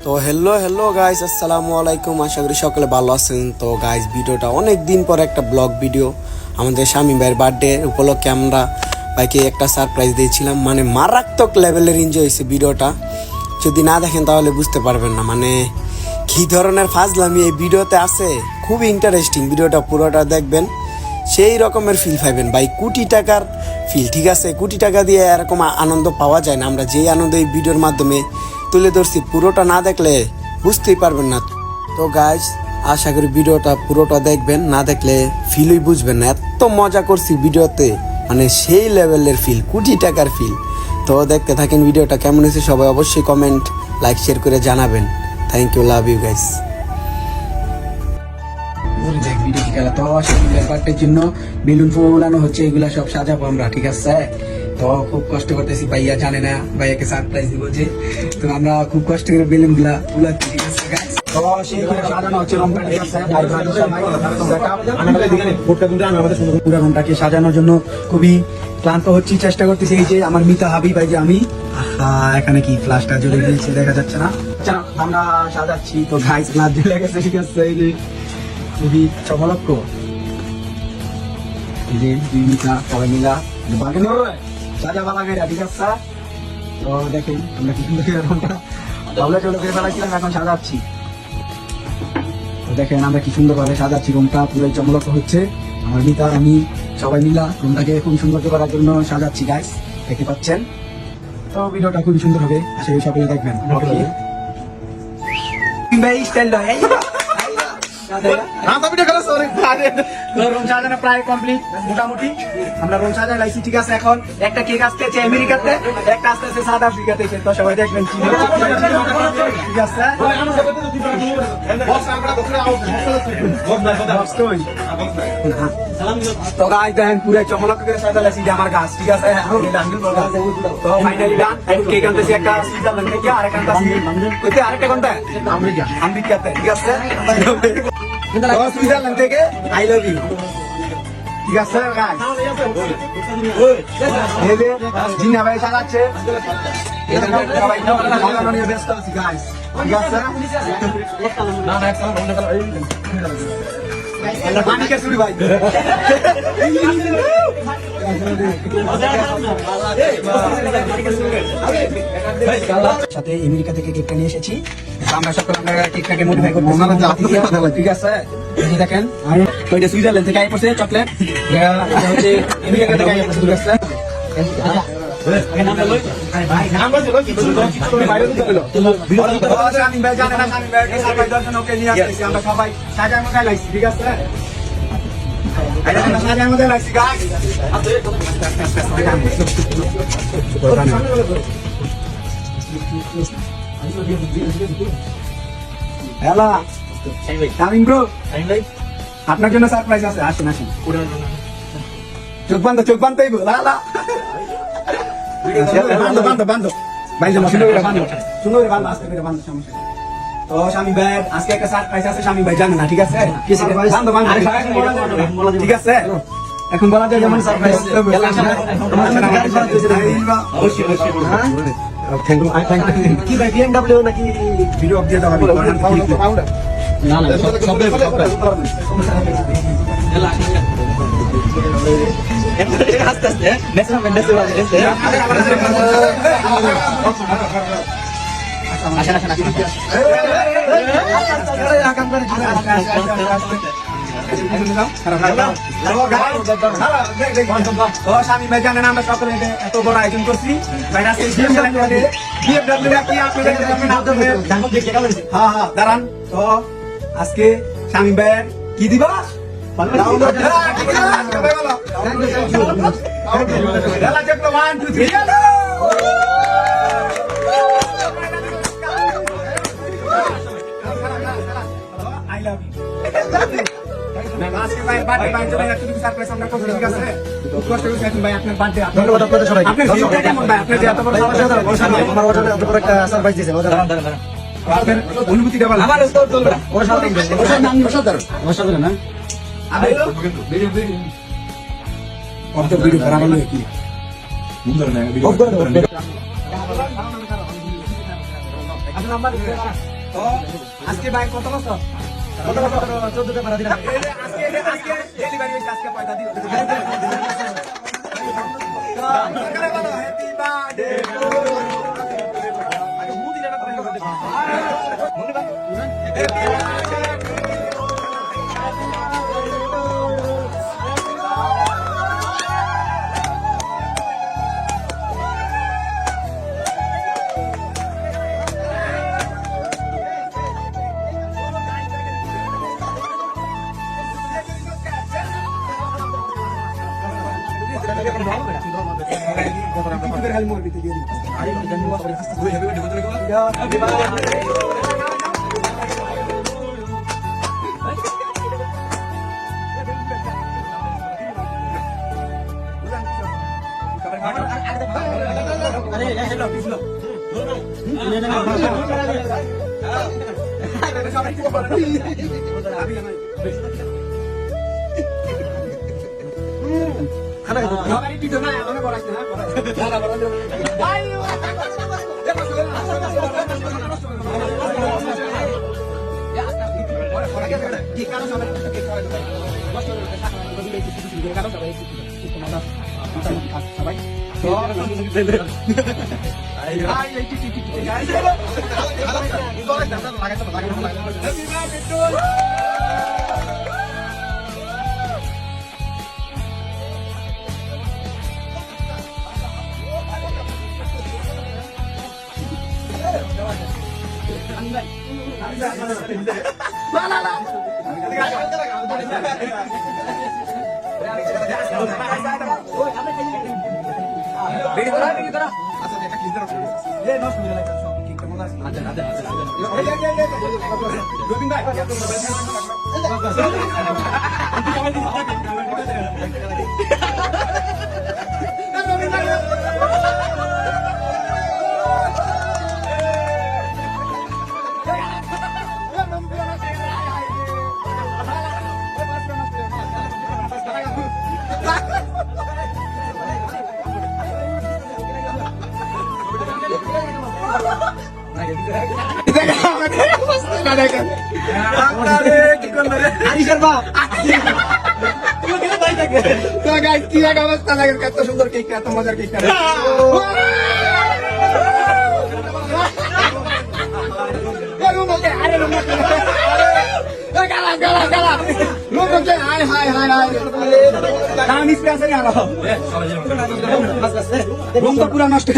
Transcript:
তো hello guys, আসসালামু আলাইকুম। আশা করি সকলে ভালো আছেন। তো গাইস, ভিডিওটা অনেক দিন পর একটা ব্লগ ভিডিও। আমাদের শামীম ভাইয়ের বার্থডে উপলক্ষে আমরা ভাইকে একটা সারপ্রাইজ দিয়েছিলাম। মানে মারাত্মক লেভেলের এনজয় হয়েছে ভিডিওটা। যদি না দেখেন তাহলে বুঝতে পারবেন না মানে কী ধরনের ফাজলামি এই ভিডিওতে আছে। খুব ইন্টারেস্টিং, ভিডিওটা পুরোটা দেখবেন, সেই রকমের ফিল পাইবেন ভাই। কোটি টাকার ফিল, ঠিক আছে? কোটি টাকা দিয়ে এরকম আনন্দ পাওয়া যায় না। আমরা যেই আনন্দ এই ভিডিওর মাধ্যমে তুলে ধরছি, পুরোটা না দেখলে বুঝতেই পারবেন না। তো গাইস, আশা করি ভিডিওটা পুরোটা দেখবেন, না দেখলে ফিলই বুঝবেন না। এত মজা করছি ভিডিওতে, মানে সেই লেভেলের ফিল, কোটি টাকার ফিল। তো দেখতে থাকেন ভিডিওটা কেমন হয়েছে। সবাই অবশ্যই কমেন্ট, লাইক, শেয়ার করে জানাবেন। Thank you, love you guys. বার্থডের জন্য বেলুন ফোলানো হচ্ছে, এগুলা সব সাজাবো আমরা, ঠিক আছে? তো খুব কষ্ট করতেছি, ভাইয়া জানে না ভাইয়াকে সারপ্রাইজ দিব যে, তো আমরা খুব কষ্ট করে বেলুন গুলা ফুলাচ্ছি, ঠিক আছে গাইস? তো সেইগুলো সাজানো হচ্ছে রুমটা, ঠিক আছে? পুরো রুমটাকে সাজানোর জন্য খুবই ক্লান্ত হচ্ছি, চেষ্টা করতেছি। এই যে আমার মিতা হাবি ভাই, যে আমি এখানে কি ফ্ল্যাশটা জ্বলে গিয়েছে, দেখা যাচ্ছে না। আমরা সাজাচ্ছি তো গাইস, ফ্ল্যাশ জ্বলে গেছে, ঠিক আছে? এই যে খুবই চমলক্ষ, এই যে দুই মিতা সবাই মিলা সাজাবা লাগে, ঠিক আছে? তো দেখেন আমরা কি সুন্দর চলে করে ফেলাইছিলাম, এখন সাজাচ্ছি। তো দেখেন আমরা কি সুন্দর ভাবে সাজাচ্ছি, রুমটা পুরো চমলক্ষ হচ্ছে। আমার মিতা আমি সবাই মিলা রুমটাকে খুব সুন্দর করার জন্য সাজাচ্ছি গাইস, দেখতে পাচ্ছেন। তো ভিডিওটা খুবই সুন্দর হবে, সেই সকলে দেখবেন। প্রায় কমপ্লিট মোটামুটি, আমরা রুম সাজাই লাইছি, ঠিক আছে? এখন একটা কেক আসতেছে আমেরিকাতে, একটা আসতেছে সাউথ আফ্রিকাতে, তো সবাই দেখবেন, ঠিক আছে? তো গাছ দেখেন পুরো চমলক করে সাজা লাইছি, যে আমার গাছ, ঠিক আছে? তো ফাইনালি ডান। কেক আনতেছি একটা সুইজারল্যান্ড থেকে, আরেকটা আনতেছি আরেকটা কোনটা আমেরিকাতে, ঠিক আছে? সুইজারল্যান্ড থেকে আই লাভ ইউ, ঠিক আছে? জিনা ভাই চালাচ্ছে, ব্যস্ত আছি গাইস, ঠিক আছে? সাথে আমেরিকা থেকে কেকটা নিয়ে এসেছি, আমরা সকলে কেকটাকে মডিফাই করতেছি, ঠিক আছে? দেখেন ওইটা সুইজারল্যান্ড থেকে আই পড়ছে চকলেট, হচ্ছে আমেরিকা থেকে আই পড়ছে, ঠিক আছে? আমরা সবাই সাজার মধ্যে লাগছি, ঠিক আছে? সাজার মধ্যে লাগছি গাছ। হ্যালো শামীম ব্রো, আপনার জন্য সারপ্রাইজ আছে, আসেন আসেন। চোখ বান্ধ লালা তো শামীম ভাই আজকে একটা সারপ্রাইজ আছে, শামীম ভাই জানে না, ঠিক আছে? ঠিক আছে, এখন বলা যায় যেমন সারপ্রাইজ। কি ভাই BMW নাকি ভিডিও দিয়ে দেওয়া হবে? না না, আস্তে আস্তে শামীম ভাই জানেন আমরা সকলে এত বড় আয়োজন করছি। হ্যাঁ দাঁড়ান, তো আজকে শামীম ভাইয়ের কি দিবা? অনুভূতিটা আজকে ভাই কত বছর? 14টা ভাড়া দিলাম। আজকে ডেলিভারি হয়েছে, আজকে পয়সা দিও। Happy birthday to you. আগে মুদি জানা করে মনে বা হ্যাপি বার্থডে কি এক অবস্থা লাগে, কত সুন্দর কেক, এত মজার কেক। পুরা নষ্ট